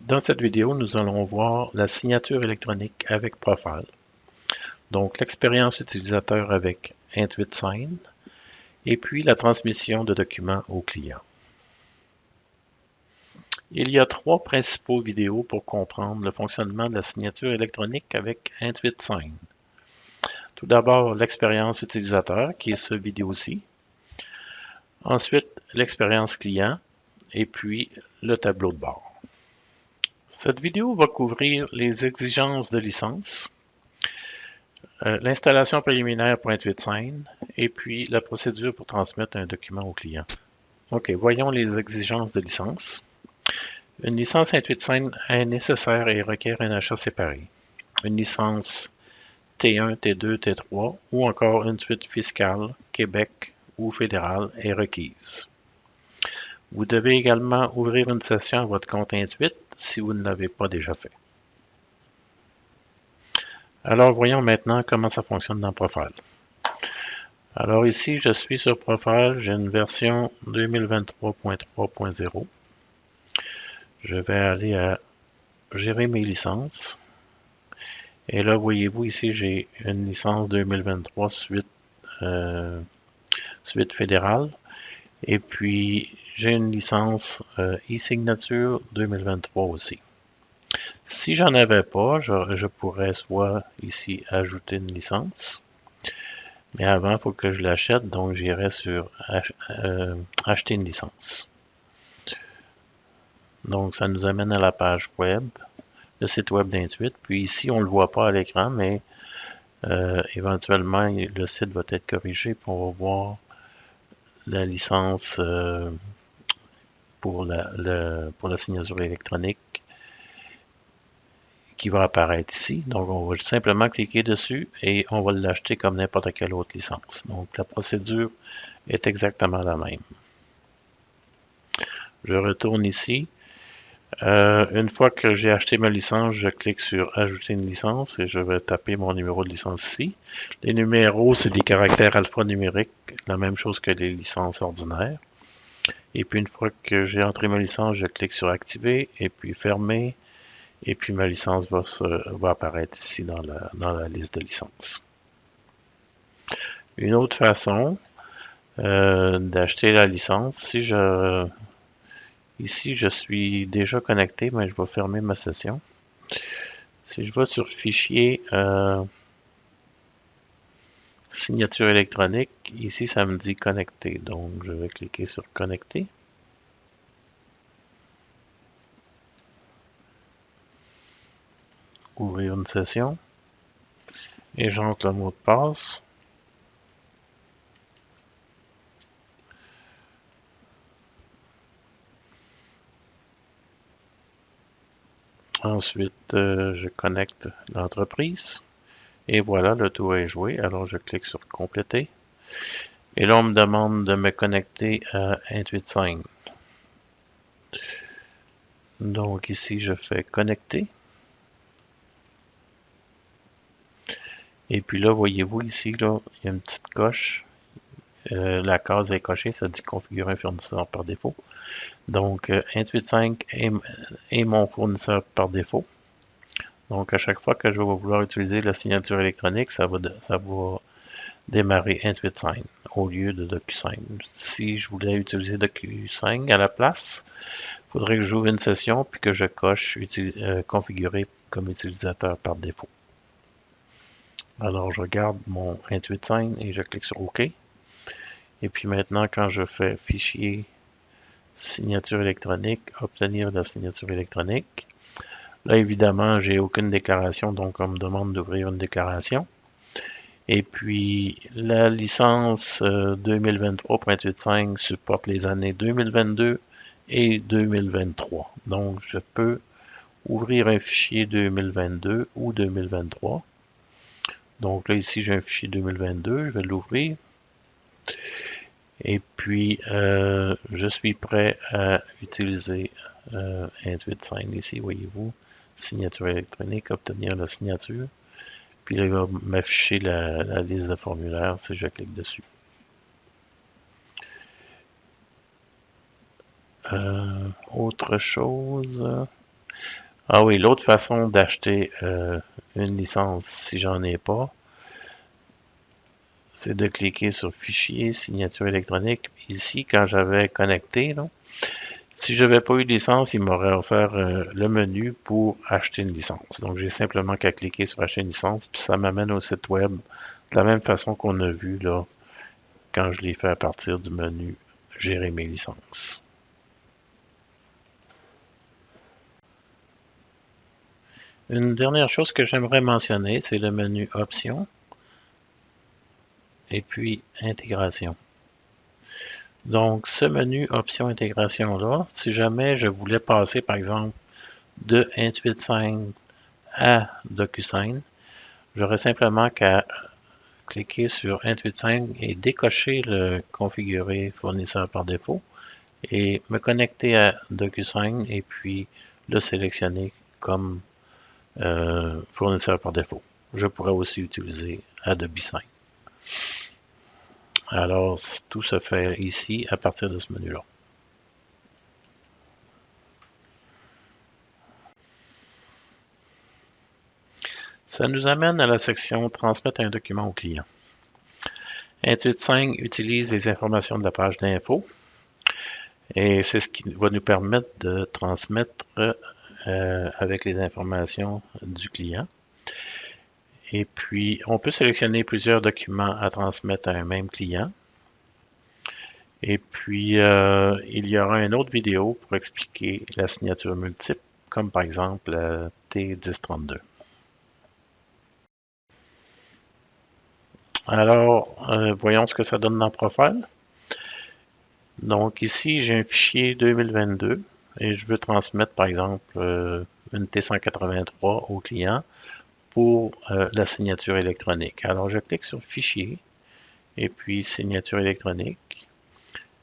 Dans cette vidéo, nous allons voir la signature électronique avec Profile, donc l'expérience utilisateur avec Intuit-Sign, et puis la transmission de documents au client. Il y a trois principaux vidéos pour comprendre le fonctionnement de la signature électronique avec Intuit-Sign. Tout d'abord, l'expérience utilisateur, qui est ce vidéo-ci. Ensuite, l'expérience client, et puis le tableau de bord. Cette vidéo va couvrir les exigences de licence, l'installation préliminaire pour Intuit-Sign, et puis la procédure pour transmettre un document au client. OK, voyons les exigences de licence. Une licence Intuit-Sign est nécessaire et requiert un achat séparé. Une licence T1, T2, T3 ou encore une suite fiscale, Québec ou fédérale est requise. Vous devez également ouvrir une session à votre compte Intuit si vous ne l'avez pas déjà fait. Alors voyons maintenant comment ça fonctionne dans Profile. Alors ici, je suis sur Profile, j'ai une version 2023.3.0. Je vais aller à gérer mes licences. Et là, voyez-vous ici, j'ai une licence 2023 suite fédérale. Et puis, j'ai une licence e-signature 2023 aussi. Si j'en avais pas, je pourrais soit ici ajouter une licence. Mais avant, il faut que je l'achète, donc j'irai sur acheter une licence. Donc, ça nous amène à la page web, le site web d'Intuit. Puis ici, on ne le voit pas à l'écran, mais éventuellement, le site va être corrigé pour voir la licence pour la signature électronique qui va apparaître ici. Donc, on va simplement cliquer dessus et on va l'acheter comme n'importe quelle autre licence. Donc, la procédure est exactement la même. Je retourne ici. Une fois que j'ai acheté ma licence, je clique sur ajouter une licence et je vais taper mon numéro de licence ici. Les numéros, c'est des caractères alphanumériques, la même chose que les licences ordinaires. Et puis une fois que j'ai entré ma licence, je clique sur activer et puis fermer. Et puis ma licence va apparaître ici dans la liste de licences. Une autre façon d'acheter la licence, ici je suis déjà connecté, mais je vais fermer ma session. Si je vais sur fichier signature électronique, ici ça me dit connecter, donc je vais cliquer sur connecter. Ouvrir une session et j'entre le mot de passe. Ensuite, je connecte l'entreprise. Et voilà, le tour est joué. Alors, je clique sur compléter. Et là, on me demande de me connecter à Intuit-Sign. Donc, ici, je fais connecter. Et puis là, voyez-vous ici, là, il y a une petite coche. La case est cochée, ça dit configurer un fournisseur par défaut. Donc, Intuit-Sign est mon fournisseur par défaut. Donc, à chaque fois que je vais vouloir utiliser la signature électronique, ça va démarrer Intuit-Sign au lieu de DocuSign. Si je voulais utiliser DocuSign à la place, il faudrait que j'ouvre une session puis que je coche configurer comme utilisateur par défaut. Alors, je regarde mon Intuit-Sign et je clique sur OK. Et puis maintenant, quand je fais fichier signature électronique, obtenir la signature électronique, là, évidemment, j'ai aucune déclaration, donc on me demande d'ouvrir une déclaration. Et puis, la licence 2023.85 supporte les années 2022 et 2023. Donc, je peux ouvrir un fichier 2022 ou 2023. Donc là, ici, j'ai un fichier 2022. Je vais l'ouvrir. Et puis, je suis prêt à utiliser Intuit-Sign ici, voyez-vous. Signature électronique, obtenir la signature. Puis là, il va m'afficher la liste de formulaires si je clique dessus. Autre chose, Ah oui, l'autre façon d'acheter une licence, si j'en ai pas, c'est de cliquer sur Fichier, signature électronique. Ici, quand j'avais connecté, là, si je n'avais pas eu de licence, il m'aurait offert le menu pour acheter une licence. Donc, j'ai simplement qu'à cliquer sur Acheter une licence, puis ça m'amène au site web de la même façon qu'on a vu là quand je l'ai fait à partir du menu Gérer mes licences. Une dernière chose que j'aimerais mentionner, c'est le menu Options et puis Intégration. Donc, ce menu Options Intégration-là, si jamais je voulais passer, par exemple, de Intuit5 à DocuSign, j'aurais simplement qu'à cliquer sur Intuit5 et décocher le configurer fournisseur par défaut et me connecter à DocuSign et puis le sélectionner comme fournisseur par défaut. Je pourrais aussi utiliser Adobe Sign. Alors, tout se fait ici à partir de ce menu-là. Ça nous amène à la section Transmettre un document au client. Intuit5 utilise les informations de la page d'info et c'est ce qui va nous permettre de transmettre avec les informations du client. Et puis, on peut sélectionner plusieurs documents à transmettre à un même client. Et puis, il y aura une autre vidéo pour expliquer la signature multiple, comme par exemple la T1032. Alors, voyons ce que ça donne dans Profile. Donc ici, j'ai un fichier 2022 et je veux transmettre par exemple une T183 au client pour la signature électronique. Alors je clique sur Fichier et puis Signature électronique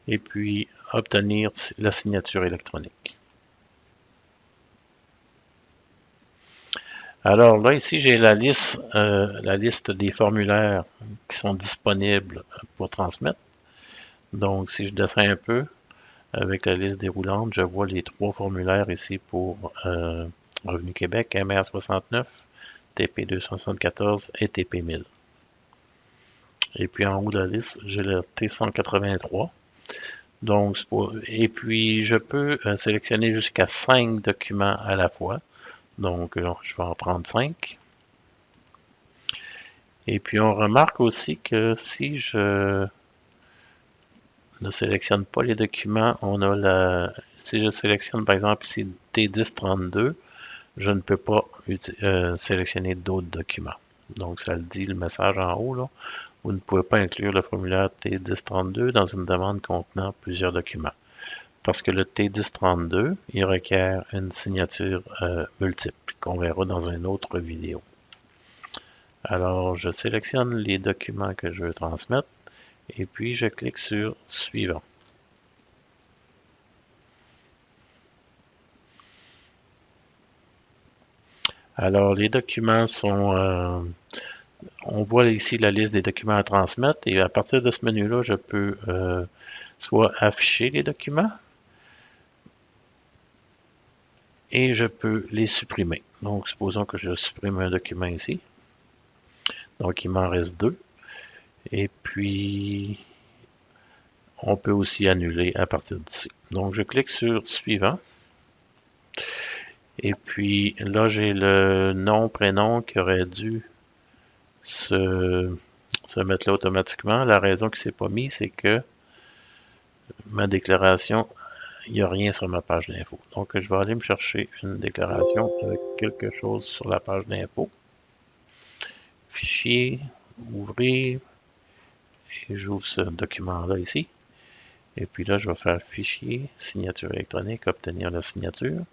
et puis Obtenir la signature électronique. Alors là, ici, j'ai la liste des formulaires qui sont disponibles pour transmettre. Donc, si je descends un peu avec la liste déroulante, je vois les 3 formulaires ici pour Revenu Québec, MR69, TP274 et TP1000. Et puis en haut de la liste, j'ai le T183. Donc, et puis, je peux sélectionner jusqu'à 5 documents à la fois. Donc, je vais en prendre 5. Et puis, on remarque aussi que si je ne sélectionne pas les documents, on a si je sélectionne par exemple ici T1032, je ne peux pas sélectionner d'autres documents. Donc, ça le dit le message en haut, là. Vous ne pouvez pas inclure le formulaire T1032 dans une demande contenant plusieurs documents. Parce que le T1032, il requiert une signature multiple, qu'on verra dans une autre vidéo. Alors, je sélectionne les documents que je veux transmettre et puis je clique sur Suivant. Alors, les documents sont... on voit ici la liste des documents à transmettre et à partir de ce menu-là, je peux soit afficher les documents et je peux les supprimer. Donc, supposons que je supprime un document ici. Donc, il m'en reste 2. Et puis, on peut aussi annuler à partir d'ici. Donc, je clique sur Suivant. Et puis, là, j'ai le nom, prénom qui aurait dû se mettre là automatiquement. La raison qu'il ne s'est pas mis, c'est que ma déclaration, il n'y a rien sur ma page d'info. Donc, je vais aller me chercher une déclaration avec quelque chose sur la page d'info. Fichier, ouvrir, et j'ouvre ce document-là ici. Et puis là, je vais faire Fichier, signature électronique, obtenir la signature.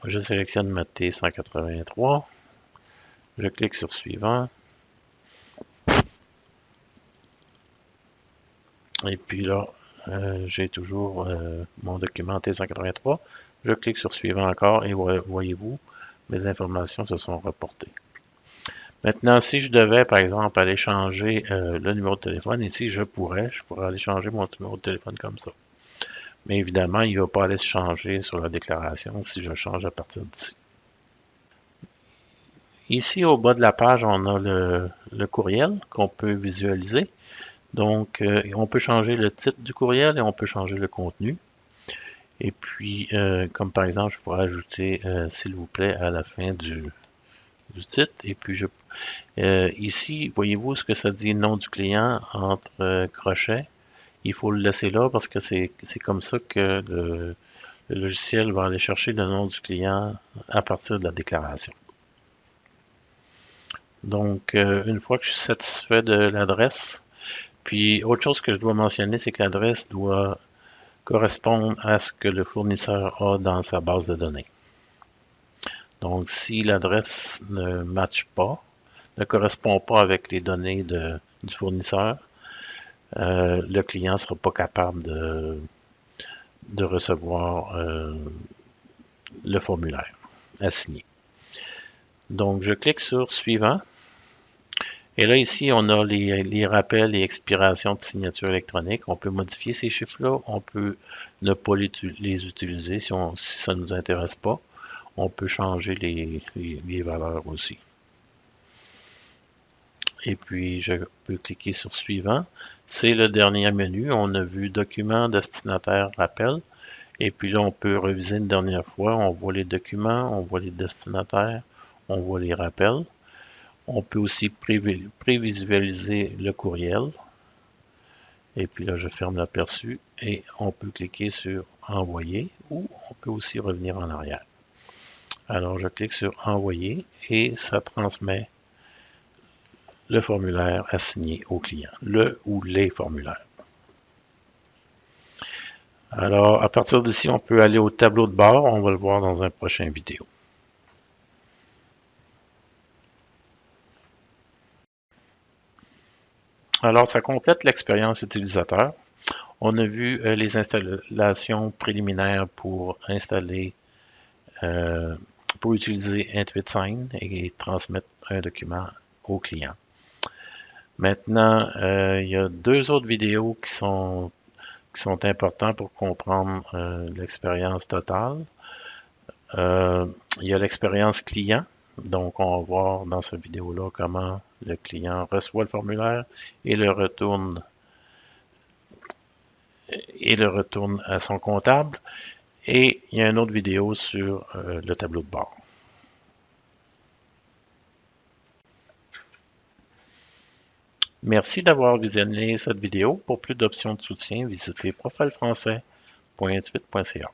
Je sélectionne ma T183. Je clique sur Suivant. Et puis là, j'ai toujours mon document T183. Je clique sur Suivant encore et voyez-vous, mes informations se sont reportées. Maintenant, si je devais, par exemple, aller changer le numéro de téléphone, ici, je pourrais aller changer mon numéro de téléphone comme ça. Mais évidemment, il ne va pas aller se changer sur la déclaration si je change à partir d'ici. Ici, au bas de la page, on a le courriel qu'on peut visualiser. Donc, on peut changer le titre du courriel et on peut changer le contenu. Et puis, comme par exemple, je pourrais ajouter s'il vous plaît à la fin du titre. Et puis, ici, voyez-vous ce que ça dit nom du client entre crochets. Il faut le laisser là parce que c'est comme ça que le logiciel va aller chercher le nom du client à partir de la déclaration. Donc, une fois que je suis satisfait de l'adresse, puis autre chose que je dois mentionner, c'est que l'adresse doit correspondre à ce que le fournisseur a dans sa base de données. Donc, si l'adresse ne matche pas, ne correspond pas avec les données du fournisseur, le client ne sera pas capable de recevoir le formulaire à signer. Donc, je clique sur Suivant. Et là, ici, on a les rappels et expirations de signature électronique. On peut modifier ces chiffres-là. On peut ne pas les utiliser si ça ne nous intéresse pas. On peut changer les valeurs aussi. Et puis, je peux cliquer sur Suivant. C'est le dernier menu. On a vu Document, Destinataire, Rappel. Et puis là, on peut reviser une dernière fois. On voit les documents, on voit les destinataires, on voit les rappels. On peut aussi prévisualiser le courriel. Et puis là, je ferme l'aperçu et on peut cliquer sur Envoyer ou on peut aussi revenir en arrière. Alors, je clique sur Envoyer et ça transmet le formulaire à signer au client, le ou les formulaires. Alors, à partir d'ici, on peut aller au tableau de bord. On va le voir dans un prochain vidéo. Alors, ça complète l'expérience utilisateur. On a vu les installations préliminaires pour installer, pour utiliser Intuit-Sign et transmettre un document au client. Maintenant, il y a deux autres vidéos qui sont importantes pour comprendre l'expérience totale. Il y a l'expérience client. Donc, on va voir dans cette vidéo-là comment le client reçoit le formulaire et le retourne à son comptable. Et il y a une autre vidéo sur le tableau de bord. Merci d'avoir visionné cette vidéo. Pour plus d'options de soutien, visitez profilefrançais.intuit.ca.